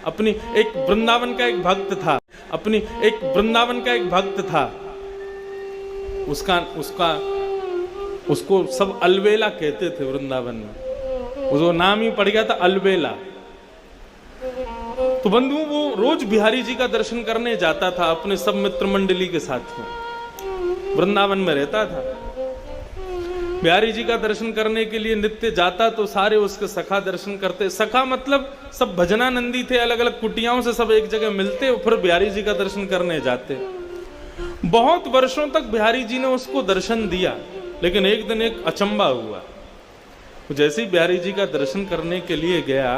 अपनी एक वृंदावन का एक भक्त था, अपनी एक वृंदावन का एक भक्त था, उसको सब अलवेला कहते थे वृंदावन में, उसको नाम ही पड़ गया था अलवेला। तो बंधु वो रोज बिहारी जी का दर्शन करने जाता था अपने सब मित्र मंडली के साथ में, वृंदावन में रहता था। बिहारी जी का दर्शन करने के लिए नित्य जाता तो सारे उसके सखा दर्शन करते। सखा मतलब सब भजनानंदी थे, अलग अलग कुटियाओं से सब एक जगह मिलते और फिर बिहारी जी का दर्शन करने जाते। बहुत वर्षों तक बिहारी जी ने उसको दर्शन दिया, लेकिन एक दिन एक अचंबा हुआ। जैसे ही बिहारी जी का दर्शन करने के लिए गया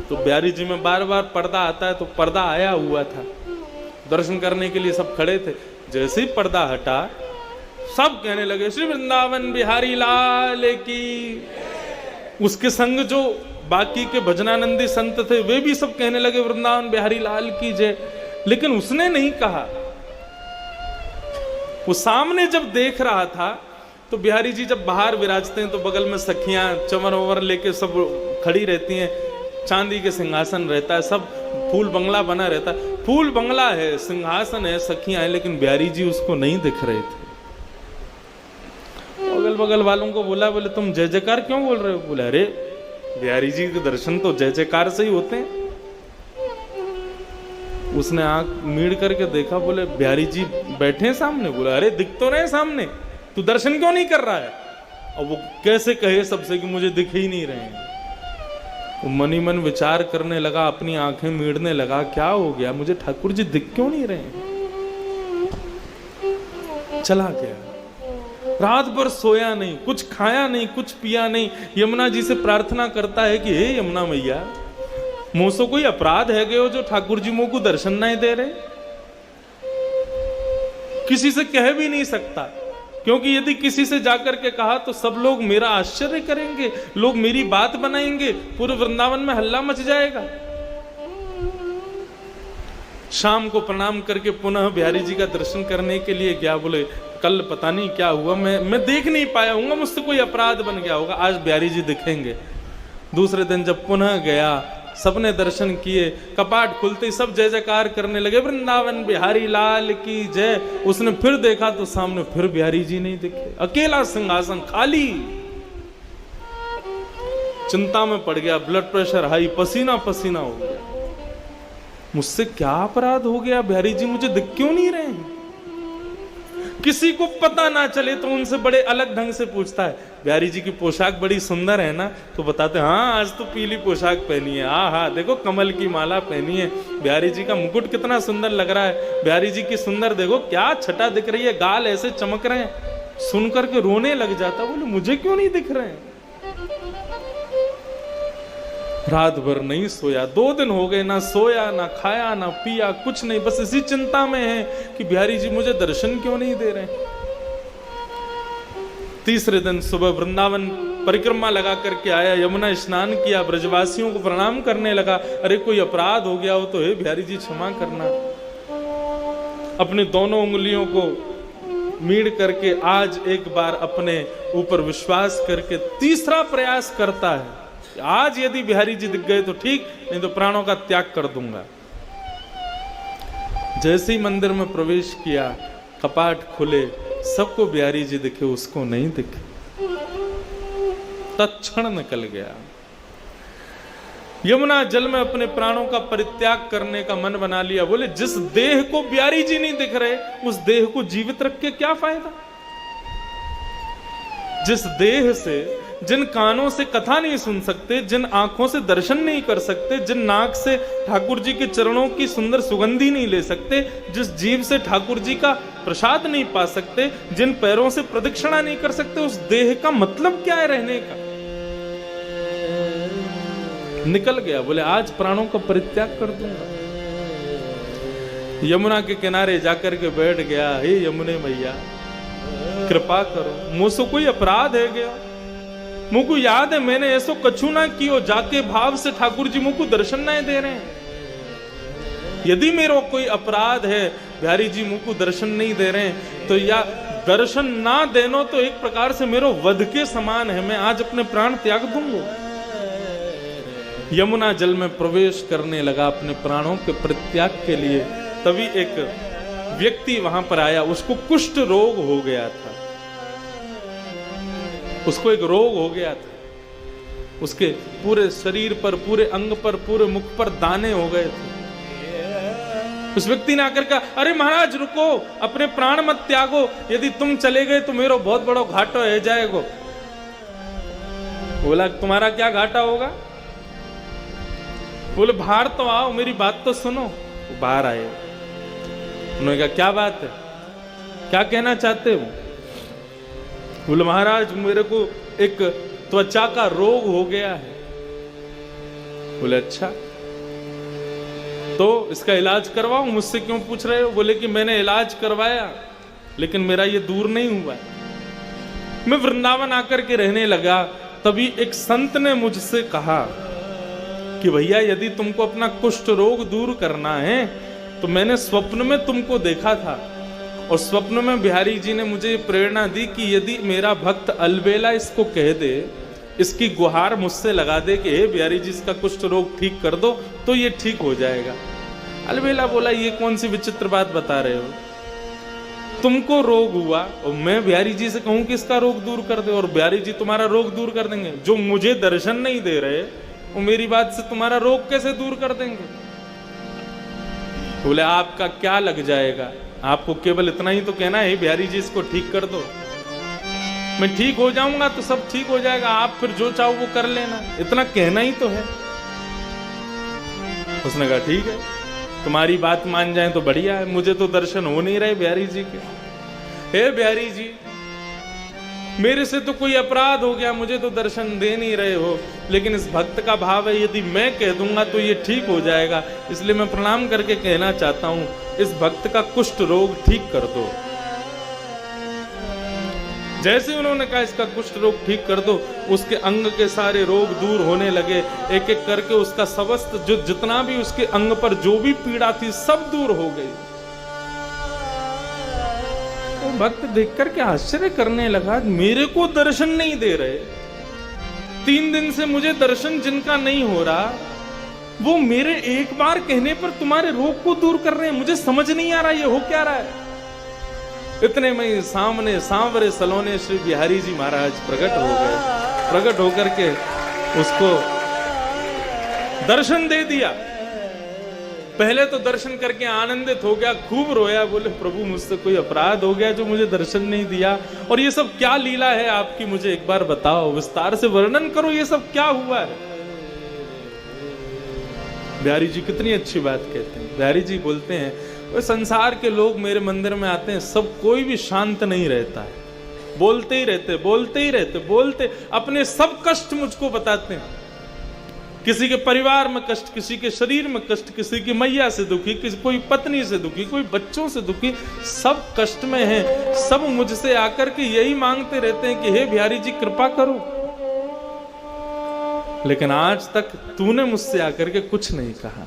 तो बिहारी जी में बार बार पर्दा आता है, तो पर्दा आया हुआ था, दर्शन करने के लिए सब खड़े थे। जैसे ही पर्दा हटा सब कहने लगे श्री वृंदावन बिहारी लाल की। उसके संग जो बाकी के भजनानंदी संत थे वे भी सब कहने लगे वृंदावन बिहारी लाल की जय, लेकिन उसने नहीं कहा। वो सामने जब देख रहा था तो बिहारी जी जब बाहर विराजते हैं तो बगल में सखियां चमर वमर लेके सब खड़ी रहती हैं, चांदी के सिंहासन रहता है, सब फूल बंगला बना रहता है। फूल बंगला है, सिंहासन है, सखियां हैं, लेकिन बिहारी जी उसको नहीं दिख रहे थे। अगल बगल वालों को बोला, बोले तुम जय जयकार क्यों बोल रहे हो? बोले अरे बिहारी जी के दर्शन तो जय जयकार से ही होते हैं। उसने आंख मीड़ करके देखा, बोले बिहारी जी बैठे हैं सामने। बोला अरे दिख तो रहे सामने, तू दर्शन क्यों नहीं कर रहा है? और वो कैसे कहे सबसे कि मुझे दिख ही नहीं रहे हैं। वो मन ही मन विचार करने लगा, अपनी आंखें मीड़ने लगा, क्या हो गया मुझे, ठाकुर जी दिख क्यों नहीं रहे हैं? चला गया। रात भर सोया नहीं, कुछ खाया नहीं, कुछ पिया नहीं। यमुना जी से प्रार्थना करता है कि हे यमुना मैया, मुझसे कोई अपराध है गयो जो ठाकुर जी मुझको दर्शन नहीं दे रहे? किसी से कह भी नहीं सकता, क्योंकि यदि किसी से जाकर के कहा तो सब लोग मेरा आश्चर्य करेंगे, लोग मेरी बात बनाएंगे, पूरे वृंदावन में हल्ला मच जाएगा। शाम को प्रणाम करके पुनः बिहारी जी का दर्शन करने के लिए गया। बोले कल पता नहीं क्या हुआ, मैं देख नहीं पाया हूँ, मुझसे कोई अपराध बन गया होगा, आज बिहारी जी दिखेंगे। दूसरे दिन जब पुनः गया, सबने दर्शन किए, कपाट खुलते ही सब जय जयकार करने लगे, वृंदावन बिहारी लाल की जय। उसने फिर देखा तो सामने फिर बिहारी जी नहीं दिखे, अकेला सिंहासन खाली। चिंता में पड़ गया, ब्लड प्रेशर हाई, पसीना पसीना हो गया। मुझसे क्या अपराध हो गया, बिहारी जी मुझे दिख क्यों नहीं रहे हैं? किसी को पता ना चले तो उनसे बड़े अलग ढंग से पूछता है, बिहारी जी की पोशाक बड़ी सुंदर है ना? तो बताते हाँ आज तो पीली पोशाक पहनी है, हाँ देखो कमल की माला पहनी है, बिहारी जी का मुकुट कितना सुंदर लग रहा है, बिहारी जी की सुंदर देखो क्या छटा दिख रही है, गाल ऐसे चमक रहे हैं। सुन करके रोने लग जाता, बोले मुझे क्यों नहीं दिख रहे हैं? रात भर नहीं सोया, 2 दिन हो गए, ना सोया ना खाया ना पिया, कुछ नहीं, बस इसी चिंता में है कि बिहारी जी मुझे दर्शन क्यों नहीं दे रहे। तीसरे दिन सुबह वृंदावन परिक्रमा लगा करके आया, यमुना स्नान किया, ब्रजवासियों को प्रणाम करने लगा। अरे कोई अपराध हो गया हो तो हे बिहारी जी क्षमा करना। अपने दोनों उंगलियों को मीड़ करके आज एक बार अपने ऊपर विश्वास करके तीसरा प्रयास करता है, आज यदि बिहारी जी दिख गए तो ठीक, नहीं तो प्राणों का त्याग कर दूंगा। जैसे ही मंदिर में प्रवेश किया, कपाट खुले, सबको बिहारी जी दिखे, उसको नहीं दिखे। तत्क्षण निकल गया। यमुना जल में अपने प्राणों का परित्याग करने का मन बना लिया। बोले जिस देह को बिहारी जी नहीं दिख रहे, उस देह को जीवित रख के क्या फायदा? जिस देह से, जिन कानों से कथा नहीं सुन सकते, जिन आंखों से दर्शन नहीं कर सकते, जिन नाक से ठाकुर जी के चरणों की सुंदर सुगंधी नहीं ले सकते, जिस जीव से ठाकुर जी का प्रसाद नहीं पा सकते, जिन पैरों से प्रदक्षिणा नहीं कर सकते, उस देह का मतलब क्या है रहने का? निकल गया। बोले आज प्राणों का परित्याग कर दूंगा। यमुना के किनारे जाकर के बैठ गया, हे यमुने मैया कृपा करो, मुझसे कोई अपराध है गया? मुझको याद है मैंने ऐसो कछु ना कियो, जाके भाव से ठाकुर जी मुझको दर्शन नहीं दे रहे हैं। यदि मेरा कोई अपराध है, बिहारी जी मुझको दर्शन नहीं दे रहे हैं, तो या दर्शन ना देनो तो एक प्रकार से मेरो वध के समान है, मैं आज अपने प्राण त्याग दूंगा। यमुना जल में प्रवेश करने लगा अपने प्राणों के परित्याग के लिए, तभी एक व्यक्ति वहां पर आया, उसको कुष्ठ रोग हो गया था, उसको एक रोग हो गया था, उसके पूरे शरीर पर, पूरे अंग पर, पूरे मुख पर दाने हो गए थे। उस व्यक्ति ने आकर कहा, अरे महाराज रुको, अपने प्राण मत त्यागो, यदि तुम चले गए तो मेरा बहुत बड़ा घाटा हो जाएगा। बोला तुम्हारा क्या घाटा होगा? बोले बाहर तो आओ, मेरी बात तो सुनो। वो बाहर आए, उन्होंने कहा क्या बात है, क्या कहना चाहते हो? बोले महाराज मेरे को एक त्वचा का रोग हो गया है। बोले अच्छा, तो इसका इलाज करवाओ, मुझसे क्यों पूछ रहे हो? बोले कि मैंने इलाज करवाया लेकिन मेरा ये दूर नहीं हुआ। मैं वृंदावन आकर के रहने लगा, तभी एक संत ने मुझसे कहा कि भैया यदि तुमको अपना कुष्ठ रोग दूर करना है तो मैंने स्वप्न में तुमको देखा था, और स्वप्न में बिहारी जी ने मुझे प्रेरणा दी कि यदि मेरा भक्त अलबेला इसको कह दे, इसकी गुहार मुझसे लगा दे कि हे बिहारी जी इसका कुष्ठ रोग ठीक कर दो, तो ये ठीक हो जाएगा। अलबेला बोला ये कौन सी विचित्र बात बता रहे हो, तुमको रोग हुआ और मैं बिहारी जी से कहूं कि इसका रोग दूर कर दे, और बिहारी जी तुम्हारा रोग दूर कर देंगे? जो मुझे दर्शन नहीं दे रहे वो मेरी बात से तुम्हारा रोग कैसे दूर कर देंगे? बोले आपका क्या लग जाएगा, आपको केवल इतना ही तो कहना है बिहारी जी इसको ठीक कर दो, मैं ठीक हो जाऊंगा तो सब ठीक हो जाएगा, आप फिर जो चाहो वो कर लेना, इतना कहना ही तो है। उसने कहा ठीक है, तुम्हारी बात मान जाए तो बढ़िया है, मुझे तो दर्शन हो नहीं रहे बिहारी जी के। हे बिहारी जी मेरे से तो कोई अपराध हो गया, मुझे तो दर्शन दे नहीं रहे हो, लेकिन इस भक्त का भाव है यदि मैं कह दूंगा तो ये ठीक हो जाएगा, इसलिए मैं प्रणाम करके कहना चाहता हूं इस भक्त का कुष्ठ रोग ठीक कर दो। जैसे उन्होंने कहा इसका कुष्ठ रोग ठीक कर दो, उसके अंग के सारे रोग दूर होने लगे, एक एक करके उसका समस्त जो जितना भी उसके अंग पर जो भी पीड़ा थी सब दूर हो गई। वो भक्त देख करके आश्चर्य करने लगा, मेरे को दर्शन नहीं दे रहे, 3 दिन से मुझे दर्शन जिनका नहीं हो रहा, वो मेरे एक बार कहने पर तुम्हारे रोग को दूर कर रहे हैं, मुझे समझ नहीं आ रहा ये हो क्या रहा है। इतने में सामने सांवरे सलोने श्री बिहारी जी महाराज प्रकट हो गए, प्रकट होकर के उसको दर्शन दे दिया। पहले तो दर्शन करके आनंदित हो गया, खूब रोया, बोले प्रभु मुझसे कोई अपराध हो गया जो मुझे दर्शन नहीं दिया, और ये सब क्या लीला है आपकी, मुझे एक बार बताओ, विस्तार से वर्णन करो, ये सब क्या हुआ है। बिहारी जी कितनी अच्छी बात कहते हैं। बिहारी जी बोलते हैं वो संसार के लोग मेरे मंदिर में आते हैं, सब कोई भी शांत नहीं रहता है, बोलते ही रहते, बोलते ही रहते, बोलते अपने सब कष्ट मुझको बताते हैं, किसी के परिवार में कष्ट, किसी के शरीर में कष्ट, किसी की मैया से दुखी, किसी कोई पत्नी से दुखी, कोई बच्चों से दुखी, सब कष्ट में हैं, सब मुझसे आकर के यही मांगते रहते हैं कि हे बिहारी जी कृपा करो। लेकिन आज तक तूने मुझसे आकर के कुछ नहीं कहा,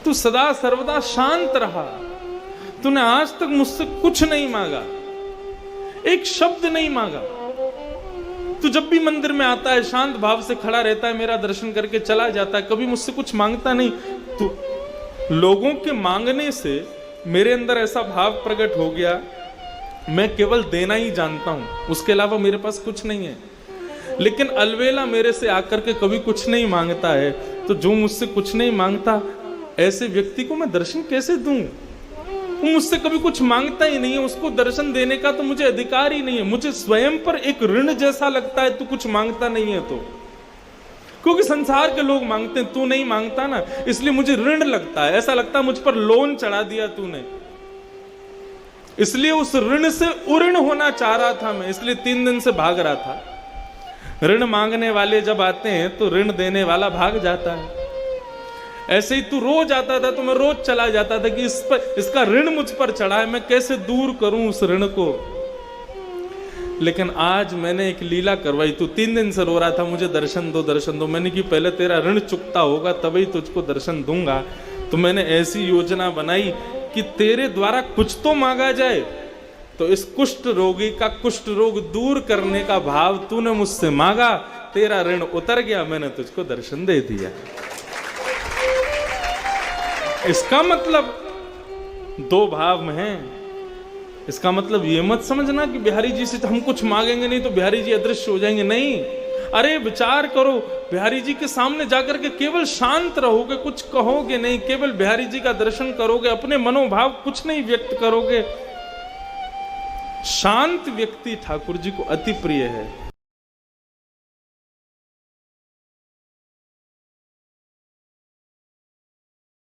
तू सदा सर्वदा शांत रहा, तूने आज तक मुझसे कुछ नहीं मांगा, एक शब्द नहीं मांगा। तू जब भी मंदिर में आता है शांत भाव से खड़ा रहता है, मेरा दर्शन करके चला जाता है, कभी मुझसे कुछ मांगता नहीं। तू लोगों के मांगने से मेरे अंदर ऐसा भाव प्रकट हो गया, मैं केवल देना ही जानता हूं, उसके अलावा मेरे पास कुछ नहीं है। लेकिन अलवेला मेरे से आकर के कभी कुछ नहीं मांगता है, तो जो मुझसे कुछ नहीं मांगता ऐसे व्यक्ति को मैं दर्शन कैसे दूं? वो मुझसे कभी कुछ मांगता ही नहीं है, उसको दर्शन देने का तो मुझे अधिकार ही नहीं है। मुझे स्वयं पर एक ऋण जैसा लगता है, तू कुछ मांगता नहीं है तो, क्योंकि संसार के लोग मांगते हैं, तू नहीं मांगता ना, इसलिए मुझे ऋण लगता है, ऐसा लगता है मुझ पर लोन चढ़ा दिया तूने, इसलिए उस ऋण से उऋण होना चाह रहा था मैं, इसलिए 3 दिन से भाग रहा था। ऋण मांगने वाले जब आते हैं तो ऋण देने वाला भाग जाता है। ऐसे ही तू रोज आता था तो मैं रोज चला जाता था कि इसका ऋण मुझ पर चढ़ा है, मैं कैसे दूर करूं उस ऋण को। लेकिन आज मैंने एक लीला करवाई, तू 3 दिन से रो रहा था मुझे दर्शन दो दर्शन दो, मैंने कि पहले तेरा ऋण चुकता होगा तभी तुझको दर्शन दूंगा। तो मैंने ऐसी योजना बनाई कि तेरे द्वारा कुछ तो मांगा जाए, तो इस कुष्ठ रोगी का कुष्ठ रोग दूर करने का भाव तूने मुझसे मांगा, तेरा ऋण उतर गया, मैंने तुझको दर्शन दे दिया। इसका मतलब दो भाव में है। इसका मतलब ये मत समझना कि बिहारी जी से हम कुछ मांगेंगे नहीं तो बिहारी जी अदृश्य हो जाएंगे, नहीं। अरे विचार करो, बिहारी जी के सामने जाकर के केवल शांत रहोगे, कुछ कहोगे नहीं, केवल बिहारी जी का दर्शन करोगे, अपने मनोभाव कुछ नहीं व्यक्त करोगे। शांत व्यक्ति ठाकुर जी को अति प्रिय है।